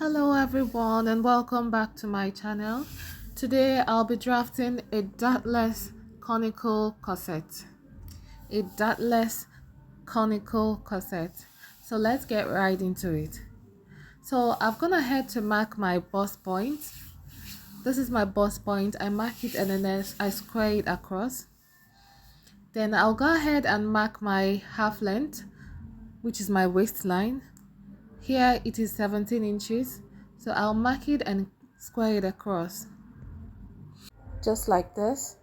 Hello everyone and welcome back to my channel. Today I'll be drafting a dartless conical corset. A dartless conical corset. So let's get right into it. So I've gone ahead to mark my bust point. This is my bust point. I mark it and then I square it across. Then I'll go ahead and mark my half length, which is my waistline. Here it is 17 inches, so I'll mark it and square it across, just like this.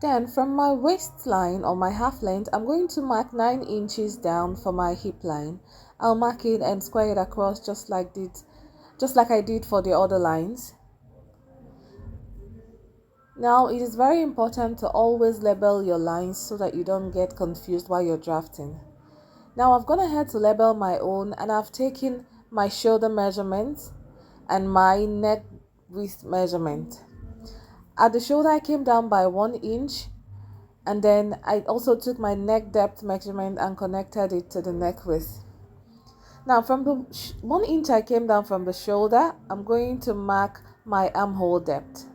Then from my waistline or my half length, I'm going to mark 9 inches down for my hip line. I'll mark it and square it across just like I did for the other lines. Now it is very important to always label your lines so that you don't get confused while you're drafting. Now I've gone ahead to label my own and I've taken my shoulder measurement and my neck width measurement. At the shoulder I came down by 1 inch, and then I also took my neck depth measurement and connected it to the neck width. Now from the 1 inch I came down from the shoulder, I'm going to mark my armhole depth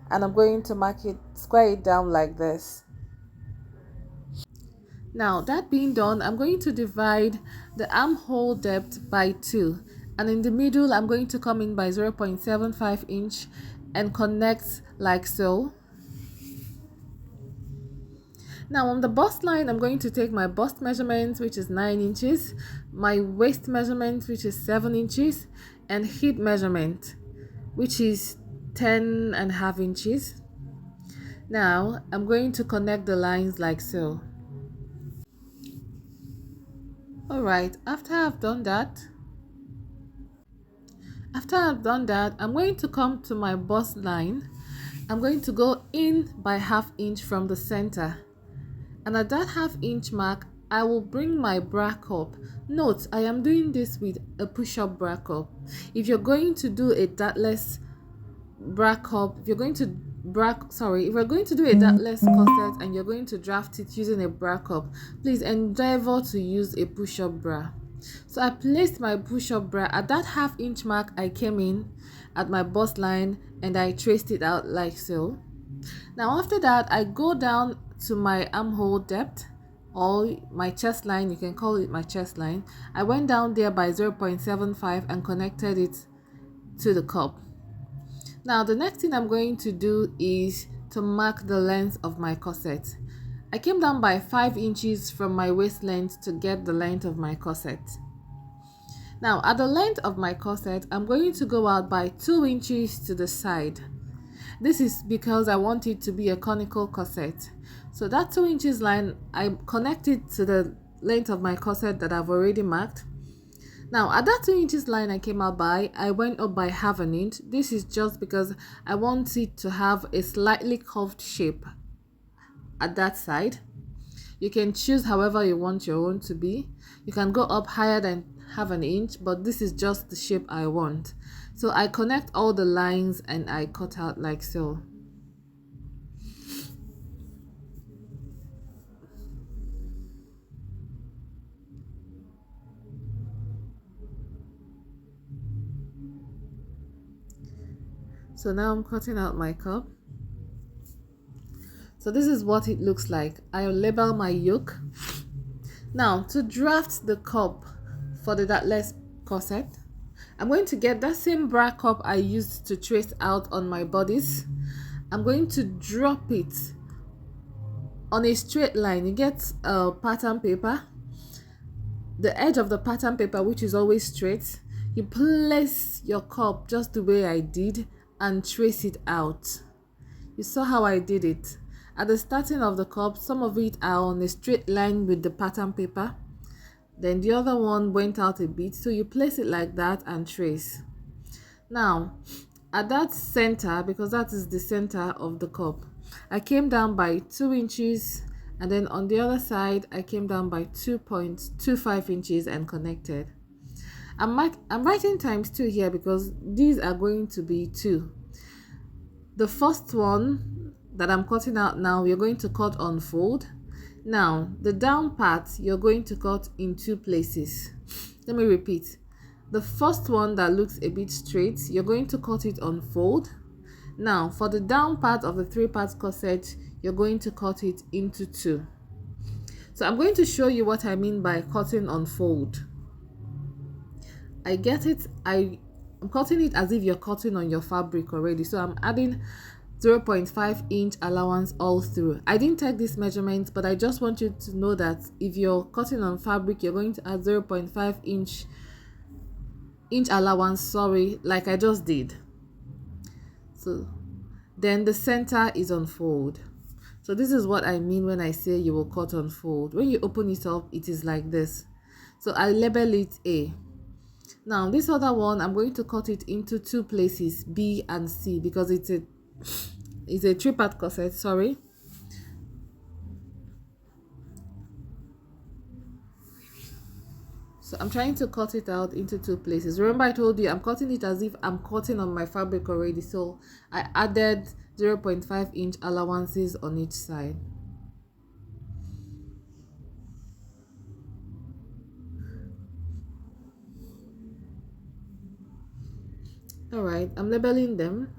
and I'm going to square it down like this. Now that being done, I'm going to divide the armhole depth by 2, and in the middle I'm going to come in by 0.75 inch and connect like so. Now on the bust line, I'm going to take my bust measurement, which is 9 inches, my waist measurement, which is 7 inches, and hip measurement, which is 10.5 inches. Now I'm going to connect the lines like so. Alright, after I've done that, I'm going to come to my bust line. I'm going to go in by ½ inch from the center. And at that ½ inch mark, I will bring my bra cup. Note, I am doing this with a push-up bra cup. If you're going to do a dartless bra cup, if you're going to do a dartless corset and you're going to draft it using a bra cup, please endeavor to use a push-up bra. So I placed my push-up bra at that ½ inch mark. I came in at my bust line and I traced it out like so. Now after that, I go down to my armhole depth or my chest line, you can call it my chest line. I went down there by 0.75 and connected it to the cup. Now the next thing I'm going to do is to mark the length of my corset. I came down by 5 inches from my waist length to get the length of my corset. Now at the length of my corset, I'm going to go out by 2 inches to the side. This is because I want it to be a conical corset. So that 2 inches line, I connected to the length of my corset that I've already marked. Now at that 2 inches line I came out by, I went up by ½ an inch. This is just because I want it to have a slightly curved shape at that side. You can choose however you want your own to be. You can go up higher than ½ an inch, but this is just the shape I want. So I connect all the lines and I cut out like so. So now I'm cutting out my cup. So this is what it looks like. I'll label my yoke. Now to draft the cup for the dartless corset, I'm going to get that same bra cup I used to trace out on my bodice. I'm going to drop it on a straight line. You get a pattern paper, the edge of the pattern paper, which is always straight. You place your cup just the way I did and trace it out. You saw how I did it. At the starting of the cup, some of it are on a straight line with the pattern paper, then the other one went out a bit, so you place it like that and trace. Now at that center, because that is the center of the cup, I came down by 2 inches, and then on the other side I came down by 2.25 inches and connected. I'm writing ×2 here because these are going to be 2. The first one that I'm cutting out now, you're going to cut on fold. Now the down part you're going to cut in 2 places. Let me repeat. The first one that looks a bit straight, you're going to cut it on fold. Now for the down part of the 3-part corset, you're going to cut it into 2. So I'm going to show you what I mean by cutting on fold. I get it. I'm cutting it as if you're cutting on your fabric already. So I'm adding 0.5 inch allowance all through. I didn't take this measurement, but I just want you to know that if you're cutting on fabric, you're going to add 0.5 inch allowance, like I just did. So then the center is on fold. So this is what I mean when I say you will cut on fold. When you open it up, it is like this. So I label it A. Now this other one, I'm going to cut it into 2 places, B and C, because it's a 3-part corset, So I'm trying to cut it out into 2 places. Remember I told you I'm cutting it as if I'm cutting on my fabric already. So I added 0.5 inch allowances on each side. Alright, I'm labeling them.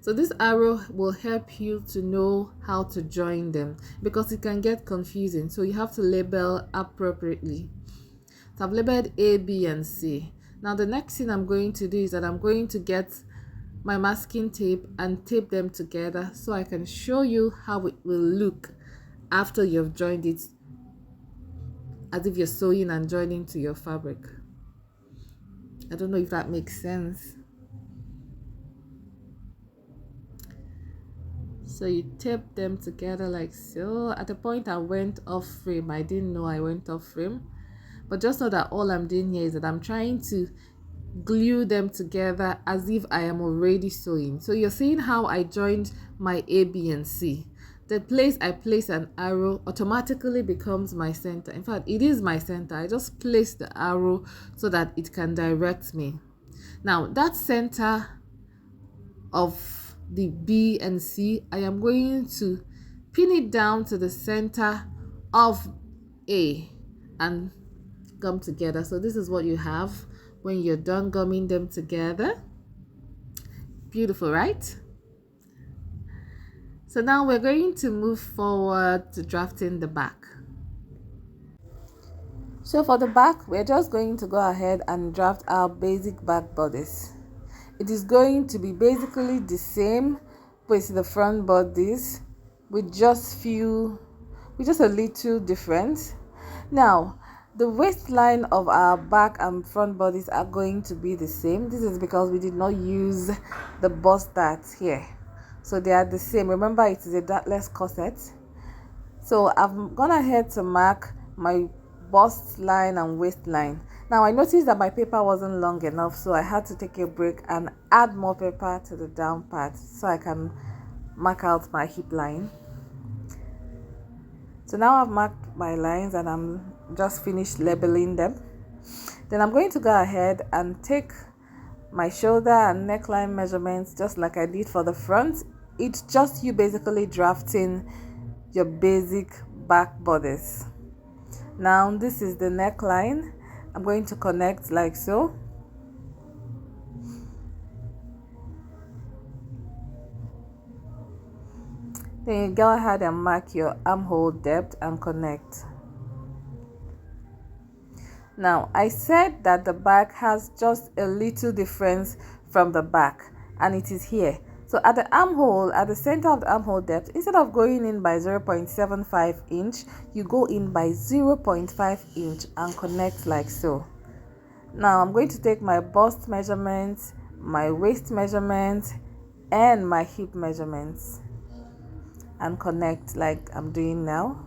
So this arrow will help you to know how to join them because it can get confusing. So you have to label appropriately. So I've labeled A, B, and C. Now the next thing I'm going to do is that I'm going to get my masking tape and tape them together so I can show you how it will look after you've joined it, as if you're sewing and joining to your fabric. I don't know if that makes sense. So you tape them together like so. At the point I went off frame, I didn't know I went off frame, but just know that all I'm doing here is that I'm trying to glue them together as if I am already sewing. So you're seeing how I joined my A, B, and C. The place I place an arrow automatically becomes my center. In fact, it is my center. I just place the arrow so that it can direct me. Now that center of the B and C, I am going to pin it down to the center of A and gum together. So this is what you have when you're done gumming them together. Beautiful, right? So now we're going to move forward to drafting the back. So for the back, we're just going to go ahead and draft our basic back bodice. It is going to be basically the same with the front bodice with just a little difference. Now the waistline of our back and front bodies are going to be the same. This is because we did not use the bust dart here, so they are the same. Remember, it is a dartless corset. So I've gone ahead to mark my bust line and waistline. Now I noticed that my paper wasn't long enough, so I had to take a break and add more paper to the down part so I can mark out my hip line. So now I've marked my lines and I'm just finished labeling them. Then I'm going to go ahead and take my shoulder and neckline measurements just like I did for the front. It's just you basically drafting your basic back bodice. Now this is the neckline. I'm going to connect like so. Then you go ahead and mark your armhole depth and connect. Now I said that the back has just a little difference from the back, and it is here. So at the armhole, at the center of the armhole depth, instead of going in by 0.75 inch, you go in by 0.5 inch and connect like so. Now I'm going to take my bust measurements, my waist measurements, and my hip measurements and connect like I'm doing now.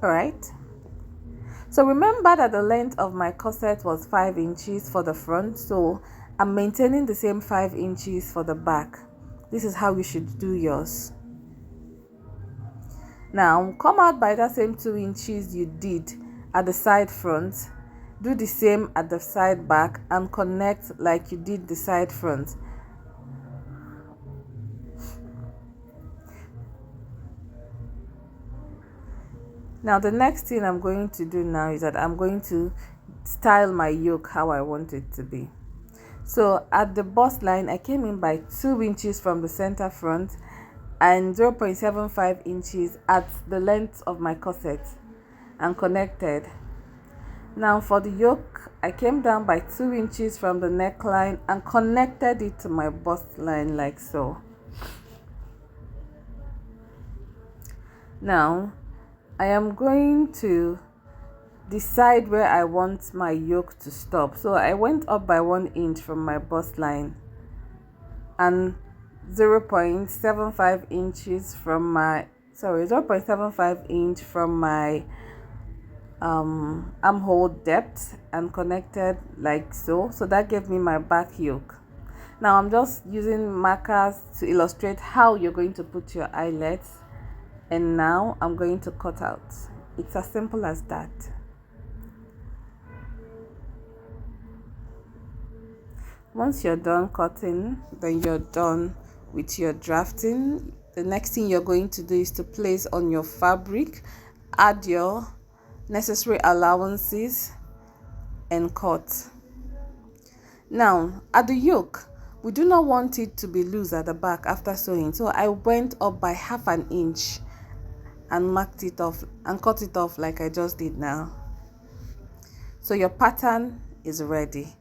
Alright. So remember that the length of my corset was 5 inches for the front, so I'm maintaining the same 5 inches for the back. This is how you should do yours. Now come out by that same 2 inches you did at the side front. Do the same at the side back and connect like you did the side front. Now the next thing I'm going to do now is that I'm going to style my yoke how I want it to be. So at the bust line, I came in by 2 inches from the center front and 0.75 inches at the length of my corset and connected. Now for the yoke, I came down by 2 inches from the neckline and connected it to my bust line like so. Now I am going to decide where I want my yoke to stop. So I went up by 1 inch from my bust line and 0.75 inches from my 0.75 inch from my armhole depth and connected like so. So that gave me my back yoke. Now I'm just using markers to illustrate how you're going to put your eyelets, and now I'm going to cut out. It's as simple as that. Once you're done cutting, then you're done with your drafting. The next thing you're going to do is to place on your fabric, add your necessary allowances, and cut. Now at the yoke, we do not want it to be loose at the back after sewing, so I went up by 1/2 inch and marked it off and cut it off like I just did now. So your pattern is ready.